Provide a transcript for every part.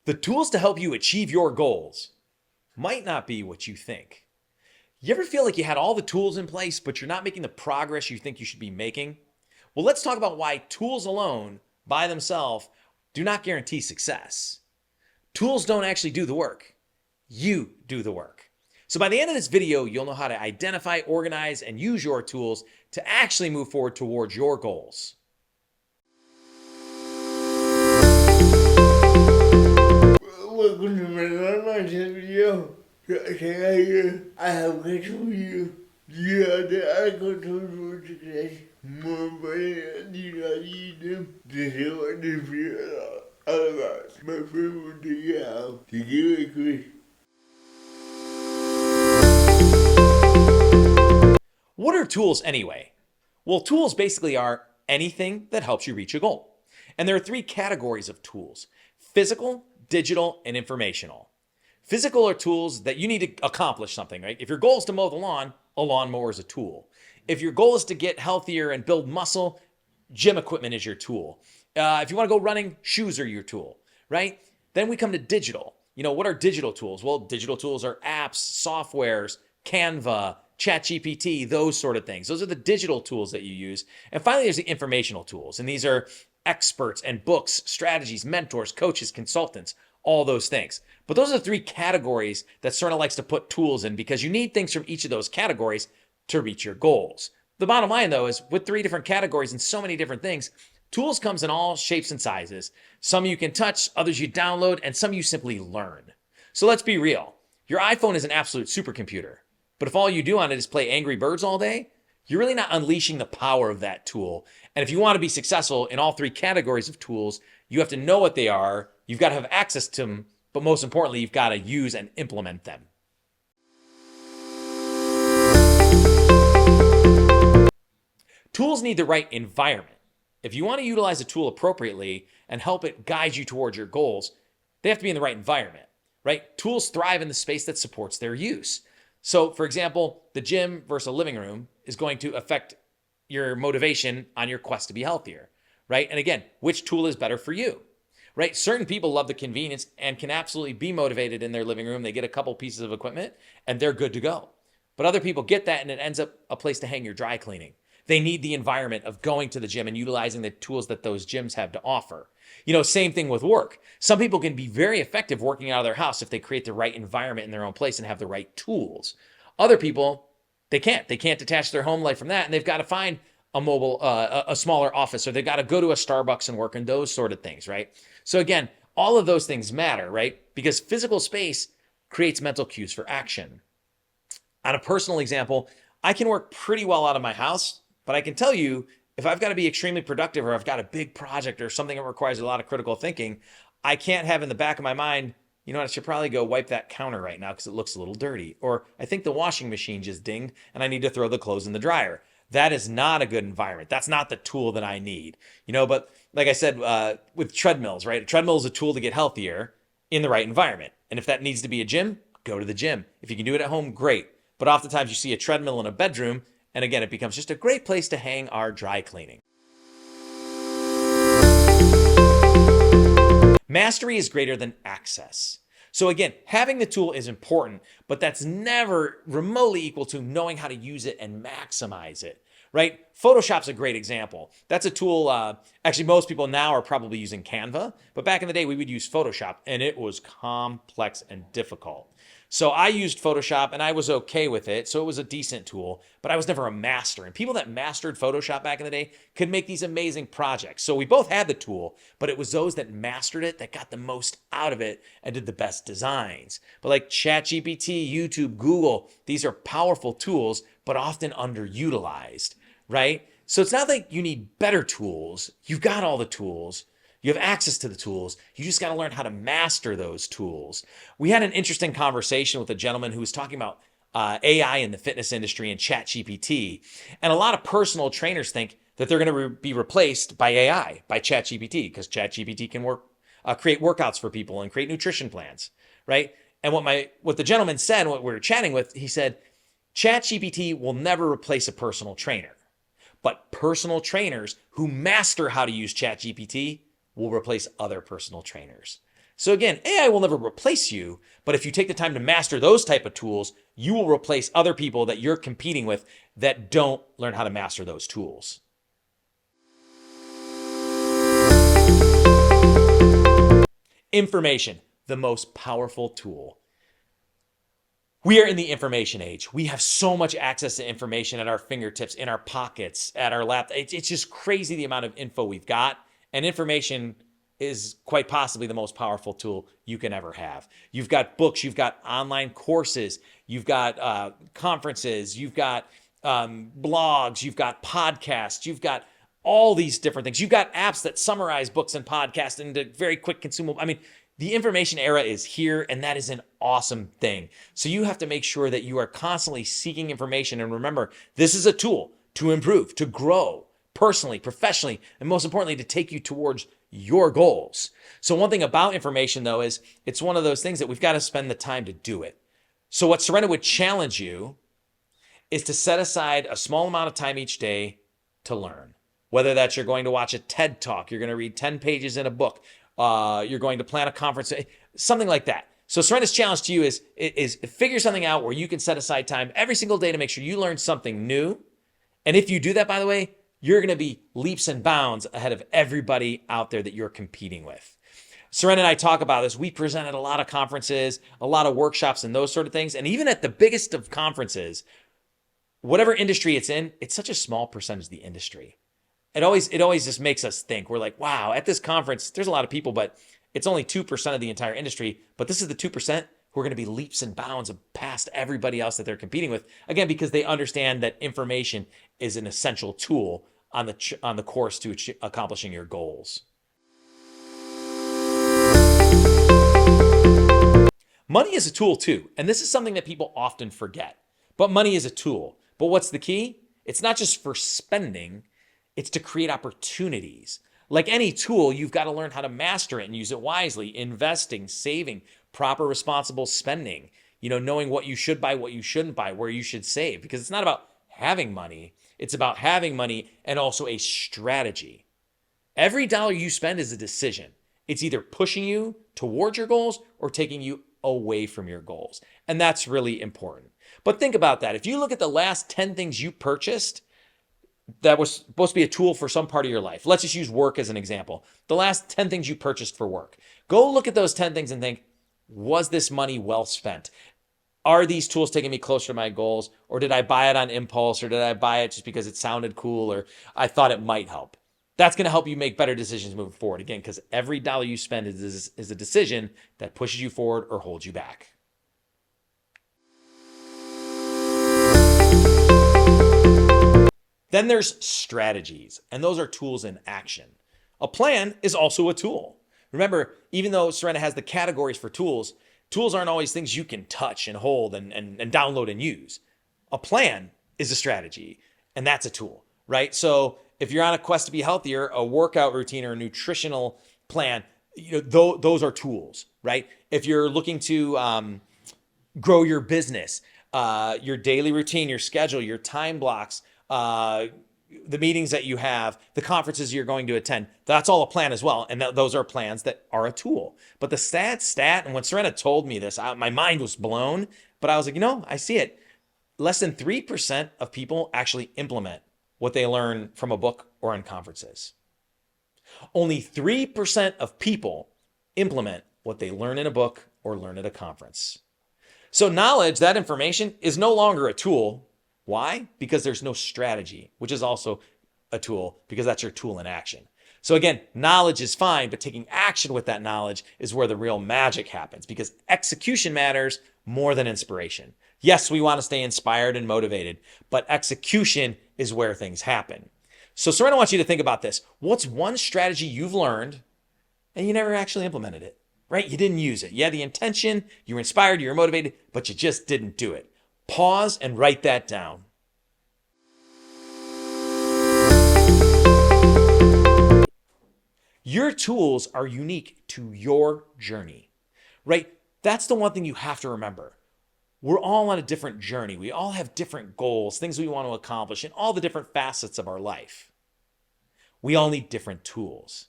The tools to help you achieve your goals might not be what you think. You ever feel like you had all the tools in place, but you're not making the progress you think you should be making? Well, let's talk about why tools alone, by themselves, do not guarantee success. Tools don't actually do the work. You do the work. So by the end of this video, you'll know how to identify, organize, and use your tools to actually move forward towards your goals. Welcome to my online video. Today I have got for you the article tools for success. More but you not need them. This is what this video is all about. My friend will take it out to give it quick. What are tools anyway? Well, tools basically are anything that helps you reach a goal. And there are three categories of tools: physical, digital, and informational. Physical are tools that you need to accomplish something, right? If your goal is to mow the lawn, a lawnmower is a tool. If your goal is to get healthier and build muscle, gym equipment is your tool. If you want to go running, shoes are your tool, right? Then we come to digital. What are digital tools? Well, digital tools are apps, softwares, Canva, ChatGPT, those sort of things. Those are the digital tools that you use. And finally, there's the informational tools. And these are experts and books, strategies, mentors, coaches, consultants, all those things. But those are the three categories that Sourena likes to put tools in, because you need things from each of those categories to reach your goals. The bottom line, though, is with three different categories and so many different things, tools comes in all shapes and sizes. Some you can touch, others you download, and some you simply learn. So let's be real. Your iPhone is an absolute supercomputer. But if all you do on it is play Angry Birds all day, you're really not unleashing the power of that tool. And if you want to be successful in all three categories of tools, you have to know what they are, you've got to have access to them, but most importantly, you've got to use and implement them. Tools need the right environment. If you want to utilize a tool appropriately and help it guide you towards your goals, they have to be in the right environment, right? Tools thrive in the space that supports their use. So, for example, the gym versus a living room is going to affect your motivation on your quest to be healthier, right? And again, which tool is better for you, right? Certain people love the convenience and can absolutely be motivated in their living room. They get a couple pieces of equipment and they're good to go. But other people get that and it ends up a place to hang your dry cleaning. They need the environment of going to the gym and utilizing the tools that those gyms have to offer. Same thing with work. Some people can be very effective working out of their house if they create the right environment in their own place and have the right tools. Other people, they can't. They can't detach their home life from that, and they've got to find a smaller office, or they've got to go to a Starbucks and work, and those sort of things, right? So again, all of those things matter, right? Because physical space creates mental cues for action. On a personal example, I can work pretty well out of my house, but I can tell you, if I've got to be extremely productive or I've got a big project or something that requires a lot of critical thinking, I can't have in the back of my mind, I should probably go wipe that counter right now because it looks a little dirty. Or I think the washing machine just dinged and I need to throw the clothes in the dryer. That is not a good environment. That's not the tool that I need. But like I said, with treadmills, right? A treadmill is a tool to get healthier in the right environment. And if that needs to be a gym, go to the gym. If you can do it at home, great. But oftentimes you see a treadmill in a bedroom, and again, it becomes just a great place to hang our dry cleaning. Mastery is greater than access. So again, having the tool is important, but that's never remotely equal to knowing how to use it and maximize it, right? Photoshop's a great example. That's a tool, actually most people now are probably using Canva, but back in the day we would use Photoshop and it was complex and difficult. So I used Photoshop and I was okay with it. So it was a decent tool, but I was never a master. And people that mastered Photoshop back in the day could make these amazing projects. So we both had the tool, but it was those that mastered it that got the most out of it and did the best designs. But like ChatGPT, YouTube, Google, these are powerful tools, but often underutilized, right? So it's not like you need better tools. You've got all the tools. You have access to the tools. You just got to learn how to master those tools. We had an interesting conversation with a gentleman who was talking about AI in the fitness industry and ChatGPT. And a lot of personal trainers think that they're going to be replaced by AI, by ChatGPT, because ChatGPT can create workouts for people and create nutrition plans, right? And what the gentleman said, what we were chatting with, he said, ChatGPT will never replace a personal trainer, but personal trainers who master how to use ChatGPT will replace other personal trainers. So again, AI will never replace you, but if you take the time to master those type of tools, you will replace other people that you're competing with that don't learn how to master those tools. Information, the most powerful tool. We are in the information age. We have so much access to information at our fingertips, in our pockets, at our laptop. It's just crazy the amount of info we've got. And information is quite possibly the most powerful tool you can ever have. You've got books, you've got online courses, you've got conferences, you've got blogs, you've got podcasts, you've got all these different things. You've got apps that summarize books and podcasts into very quick consumable. I mean, the information era is here, and that is an awesome thing. So you have to make sure that you are constantly seeking information. And remember, this is a tool to improve, to grow personally, professionally, and most importantly, to take you towards your goals. So one thing about information, though, is it's one of those things that we've got to spend the time to do it. So what Sourena would challenge you is to set aside a small amount of time each day to learn. Whether that's you're going to watch a TED Talk, you're going to read 10 pages in a book, you're going to plan a conference, something like that. So Sorena's challenge to you is figure something out where you can set aside time every single day to make sure you learn something new. And if you do that, by the way, you're going to be leaps and bounds ahead of everybody out there that you're competing with. Sourena and I talk about this. We present at a lot of conferences, a lot of workshops and those sort of things. And even at the biggest of conferences, whatever industry it's in, it's such a small percentage of the industry. It always just makes us think. We're like, wow, at this conference, there's a lot of people, but it's only 2% of the entire industry. But this is the 2% who are going to be leaps and bounds past everybody else that they're competing with. Again, because they understand that information is an essential tool on the course to accomplishing your goals. Money is a tool too, and this is something that people often forget. But money is a tool. But what's the key? It's not just for spending, it's to create opportunities. Like any tool, you've got to learn how to master it and use it wisely. Investing, saving, proper responsible spending, knowing what you should buy, what you shouldn't buy, where you should save. Because it's not about having money, it's about having money and also a strategy. Every dollar you spend is a decision. It's either pushing you towards your goals or taking you away from your goals. And that's really important. But think about that. If you look at the last 10 things you purchased that was supposed to be a tool for some part of your life, let's just use work as an example. The last 10 things you purchased for work. Go look at those 10 things and think, was this money well spent? Are these tools taking me closer to my goals? Or did I buy it on impulse? Or did I buy it just because it sounded cool or I thought it might help? That's going to help you make better decisions moving forward. Again, because every dollar you spend is a decision that pushes you forward or holds you back. Then there's strategies, and those are tools in action. A plan is also a tool. Remember, even though Sourena has the categories for tools, tools aren't always things you can touch and hold and download and use. A plan is a strategy, and that's a tool, right? So if you're on a quest to be healthier, a workout routine or a nutritional plan, those are tools, right? If you're looking to grow your business, your daily routine, your schedule, your time blocks, the meetings that you have, the conferences you're going to attend, that's all a plan as well. And those are plans that are a tool. But the stat, and when Sourena told me this, my mind was blown, but I was like, I see it. Less than 3% of people actually implement what they learn from a book or in conferences. Only 3% of people implement what they learn in a book or learn at a conference. So knowledge, that information, is no longer a tool. Why? Because there's no strategy, which is also a tool, because that's your tool in action. So again, knowledge is fine, but taking action with that knowledge is where the real magic happens, because execution matters more than inspiration. Yes, we want to stay inspired and motivated, but execution is where things happen. So Sourena wants you to think about this. What's one strategy you've learned and you never actually implemented it, right? You didn't use it. You had the intention, you were inspired, you were motivated, but you just didn't do it. Pause and write that down. Your tools are unique to your journey, right? That's the one thing you have to remember. We're all on a different journey. We all have different goals, things we want to accomplish in all the different facets of our life. We all need different tools.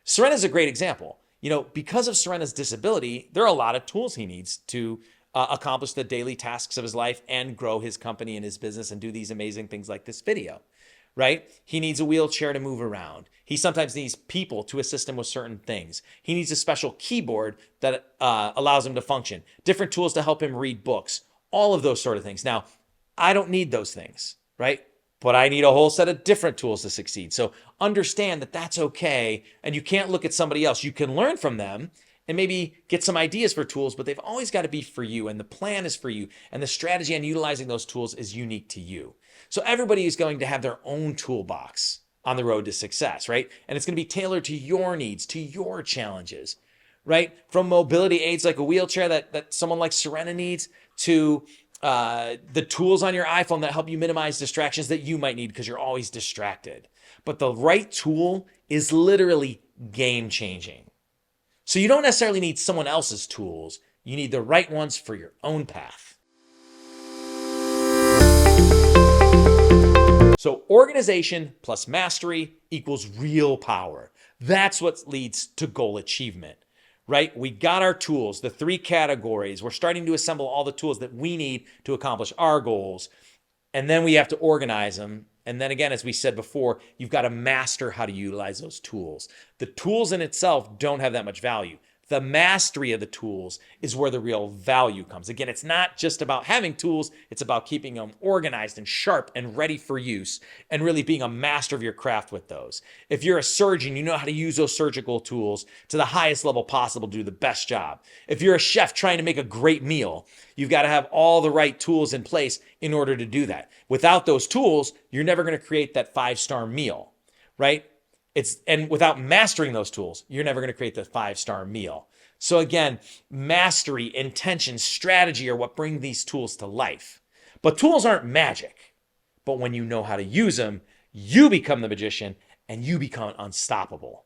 Sourena is a great example. Because of Sorena's disability, there are a lot of tools he needs to accomplish the daily tasks of his life and grow his company and his business and do these amazing things like this video, right? He needs a wheelchair to move around. He sometimes needs people to assist him with certain things. He needs a special keyboard that allows him to function, different tools to help him read books, all of those sort of things. Now, I don't need those things, right? But I need a whole set of different tools to succeed. So understand that that's okay. And you can't look at somebody else. You can learn from them and maybe get some ideas for tools, but they've always got to be for you. And the plan is for you. And the strategy on utilizing those tools is unique to you. So everybody is going to have their own toolbox on the road to success, right? And it's going to be tailored to your needs, to your challenges, right? From mobility aids like a wheelchair that someone like Sourena needs to the tools on your iPhone that help you minimize distractions that you might need because you're always distracted. But the right tool is literally game changing. So you don't necessarily need someone else's tools. You need the right ones for your own path. So organization plus mastery equals real power. That's what leads to goal achievement, right? We got our tools, the 3 categories. We're starting to assemble all the tools that we need to accomplish our goals. And then we have to organize them. And then again, as we said before, you've got to master how to utilize those tools. The tools in itself don't have that much value. The mastery of the tools is where the real value comes. Again, it's not just about having tools, it's about keeping them organized and sharp and ready for use and really being a master of your craft with those. If you're a surgeon, you know how to use those surgical tools to the highest level possible to do the best job. If you're a chef trying to make a great meal, you've got to have all the right tools in place in order to do that. Without those tools, you're never going to create that 5-star meal, right? And without mastering those tools, you're never going to create the 5-star meal. So again, mastery, intention, strategy are what bring these tools to life. But tools aren't magic. But when you know how to use them, you become the magician and you become unstoppable.